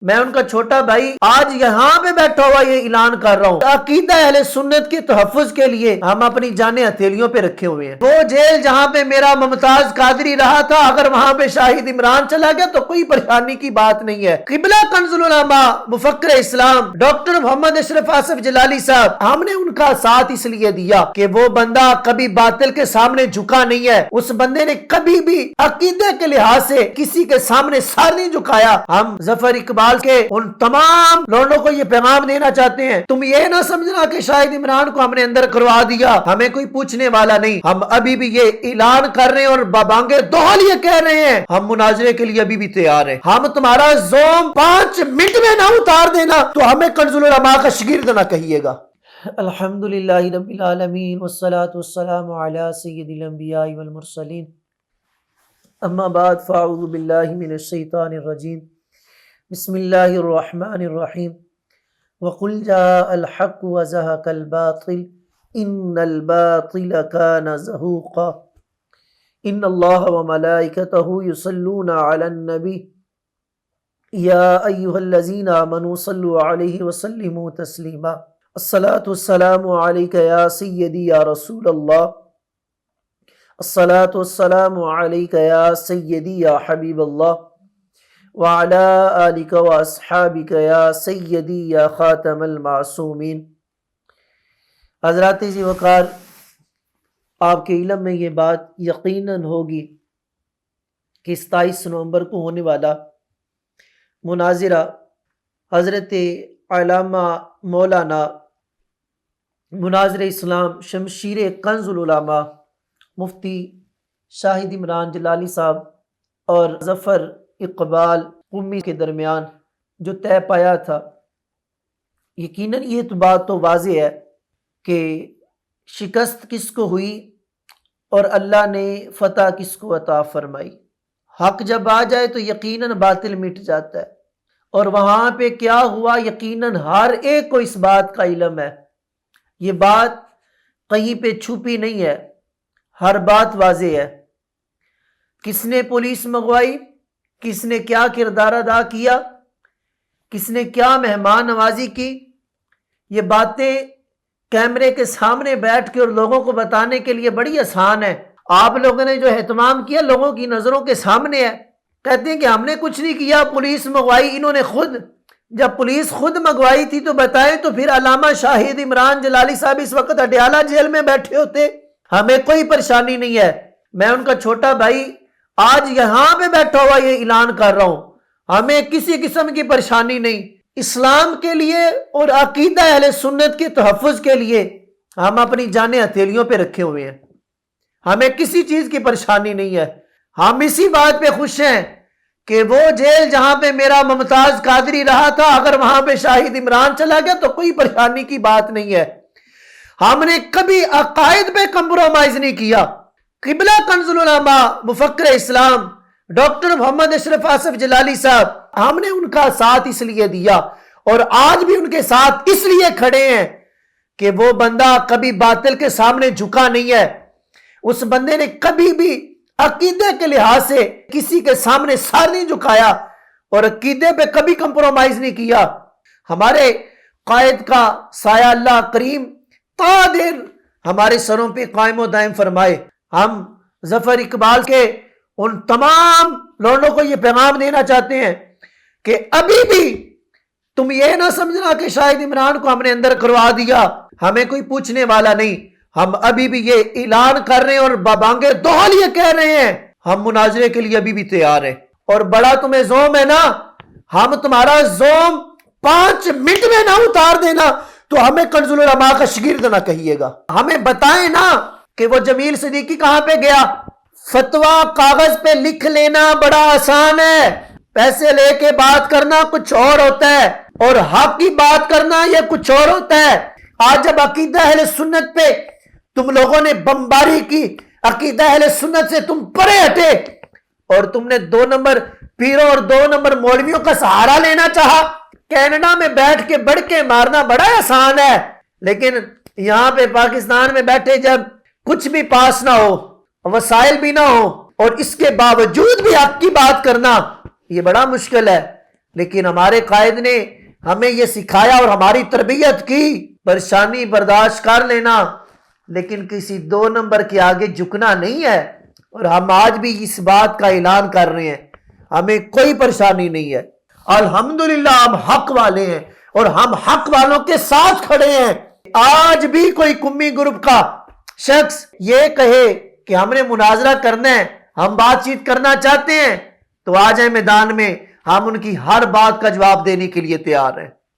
میں ان کا چھوٹا بھائی آج یہاں پہ بیٹھا ہوا یہ اعلان کر رہا ہوں، عقیدہ اہل سنت کے تحفظ کے لیے ہم اپنی جانیں ہتھیلیوں پہ رکھے ہوئے ہیں۔ وہ جیل جہاں پہ میرا ممتاز قادری رہا تھا، اگر وہاں پہ شاہد عمران چلا گیا تو کوئی پریشانی کی بات نہیں ہے۔ قبلہ کنز العلماء مفکر اسلام ڈاکٹر محمد اشرف آصف جلالی صاحب، ہم نے ان کا ساتھ اس لیے دیا کہ وہ بندہ کبھی باطل کے سامنے جھکا نہیں ہے، اس بندے نے کبھی بھی عقیدے کے لحاظ سے کسی کے سامنے سر نہیں جھکایا۔ ہم ظفر اقبال کے ان تمام لوگوں کو یہ پیغام دینا چاہتے ہیں، تم یہ نہ سمجھنا کہ شاہد عمران کو ہم نے اندر کروا دیا، ہمیں کوئی پوچھنے والا نہیں، ہم ابھی بھی یہ اعلان کر رہے ہیں اور بابانگے دوہل یہ کہہ رہے ہیں، ہم مناظرے کے لیے ابھی بھی تیار ہیں۔ ہم تمہارا زوم 5 منٹ میں نہ اتار دینا تو ہمیں کنز العلماء کا شاگرد نہ کہیے گا۔ الحمدللہ رب العالمین والصلاة والسلام علی سید الانبیاء والمرسلین، اما بعد فاعوذ باللہ من الشیطان الرجیم، بسم اللہ الرحمن الرحیم، وَقُلْ جَاءَ الْحَقُّ وَزَهَقَ الْبَاطِلُ إِنَّ الْبَاطِلَ كَانَ زَهُوقًا۔ إِنَّ اللَّهَ وَمَلَائِكَتَهُ يُصَلُّونَ عَلَى النَّبِيِّ يَا أَيُّهَا الَّذِينَ آمَنُوا صَلُّوا عَلَيْهِ وَسَلِّمُوا تَسْلِيمًا۔ الصلاة والسلام عليك يا سيدي يا رسول الله، الصلاة والسلام عليك يا سيدي يا حبيب الله، وعلى آلك واصحابك يا سيدي يا خاتم المعصومين۔ حضرات ذی وقار، آپ کے علم میں یہ بات یقیناً ہوگی کہ 27 نومبر کو ہونے والا مناظرہ حضرت علامہ مولانا مناظر اسلام شمشیر کنز العلماء مفتی شاہد عمران جلالی صاحب اور ظفر اقبال قمی کے درمیان جو طے پایا تھا، یقیناً یہ تو بات تو واضح ہے کہ شکست کس کو ہوئی اور اللہ نے فتح کس کو عطا فرمائی۔ حق جب آ جائے تو یقیناً باطل مٹ جاتا ہے، اور وہاں پہ کیا ہوا یقیناً ہر ایک کو اس بات کا علم ہے۔ یہ بات کہیں پہ چھپی نہیں ہے، ہر بات واضح ہے۔ کس نے پولیس منگوائی، کس نے کیا کردار ادا کیا، کس نے کیا مہمان نوازی کی، یہ باتیں کیمرے کے سامنے بیٹھ کے اور لوگوں کو بتانے کے لیے بڑی آسان ہے۔ آپ لوگوں نے جو اہتمام کیا لوگوں کی نظروں کے سامنے ہے، کہتے ہیں کہ ہم نے کچھ نہیں کیا، پولیس منگوائی انہوں نے خود۔ جب پولیس خود منگوائی تھی تو بتائیں تو پھر علامہ شاہد عمران جلالی صاحب اس وقت اڈیالہ جیل میں بیٹھے ہوتے، ہمیں کوئی پریشانی نہیں ہے۔ میں ان کا چھوٹا بھائی آج یہاں پہ بیٹھا ہوا یہ اعلان کر رہا ہوں، ہمیں کسی قسم کی پریشانی نہیں۔ اسلام کے لیے اور عقیدہ اہل سنت کے تحفظ کے لیے ہم اپنی جانیں ہتھیلیوں پہ رکھے ہوئے ہیں، ہمیں کسی چیز کی پریشانی نہیں ہے۔ ہم اسی بات پہ خوش ہیں کہ وہ جیل جہاں پہ میرا ممتاز قادری رہا تھا، اگر وہاں پہ شاہد عمران چلا گیا تو کوئی پریشانی کی بات نہیں ہے۔ ہم نے کبھی عقائد پہ کمپرومائز نہیں کیا۔ قبلہ کنز العلماء مفکر اسلام ڈاکٹر محمد اشرف آصف جلالی صاحب، ہم نے ان کا ساتھ اس لیے دیا اور آج بھی ان کے ساتھ اس لیے کھڑے ہیں کہ وہ بندہ کبھی باطل کے سامنے جھکا نہیں ہے، اس بندے نے کبھی بھی عقیدے کے لحاظ سے کسی کے سامنے سر نہیں جھکایا اور عقیدے پہ کبھی کمپرومائز نہیں کیا۔ ہمارے قائد کا سایہ اللہ کریم تا دیر ہمارے سروں پہ قائم و دائم فرمائے۔ ہم ظفر اقبال کے ان تمام لوگوں کو یہ پیغام دینا چاہتے ہیں کہ ابھی بھی تم یہ نہ سمجھنا کہ شاہد عمران کو ہم نے اندر کروا دیا، ہمیں کوئی پوچھنے والا نہیں، ہم ابھی بھی یہ اعلان کر رہے ہیں اور بابانگے دوہل یہ کہہ رہے ہیں، ہم مناظرے کے لیے ابھی بھی تیار ہیں۔ اور بڑا تمہیں زوم ہے نا، ہم تمہارا زوم 5 منٹ میں نہ اتار دینا تو ہمیں کنز العلماء کا شاگرد نہ کہیے گا۔ ہمیں بتائیں نا کہ وہ جمیل صدیقی کہاں پہ گیا۔ فتویٰ کاغذ پہ لکھ لینا بڑا آسان ہے، پیسے لے کے بات کرنا کچھ اور ہوتا ہے اور حق کی بات کرنا یہ کچھ اور ہوتا ہے۔ آج جب عقیدہ اہل سنت پہ تم لوگوں نے بمباری کی، عقیدہ اہل سنت سے تم پرے ہٹے اور تم نے 2 نمبر پیروں اور 2 نمبر مولویوں کا سہارا لینا چاہا۔ کینیڈا میں بیٹھ کے بڑھ کے مارنا بڑا آسان ہے، لیکن یہاں پہ پاکستان میں بیٹھے جب کچھ بھی پاس نہ ہو، وسائل بھی نہ ہو اور اس کے باوجود بھی حق کی بات کرنا یہ بڑا مشکل ہے۔ لیکن ہمارے قائد نے ہمیں یہ سکھایا اور ہماری تربیت کی، پریشانی برداشت کر لینا، لیکن کسی 2 نمبر کے آگے جھکنا نہیں ہے۔ اور ہم آج بھی اس بات کا اعلان کر رہے ہیں، ہمیں کوئی پریشانی نہیں ہے، الحمدللہ ہم حق والے ہیں اور ہم حق والوں کے ساتھ کھڑے ہیں۔ آج بھی کوئی قمی گروپ کا شخص یہ کہے کہ ہم نے مناظرہ کرنا ہے، ہم بات چیت کرنا چاہتے ہیں، تو آ جائیں میدان میں، ہم ان کی ہر بات کا جواب دینے کے لیے تیار ہیں۔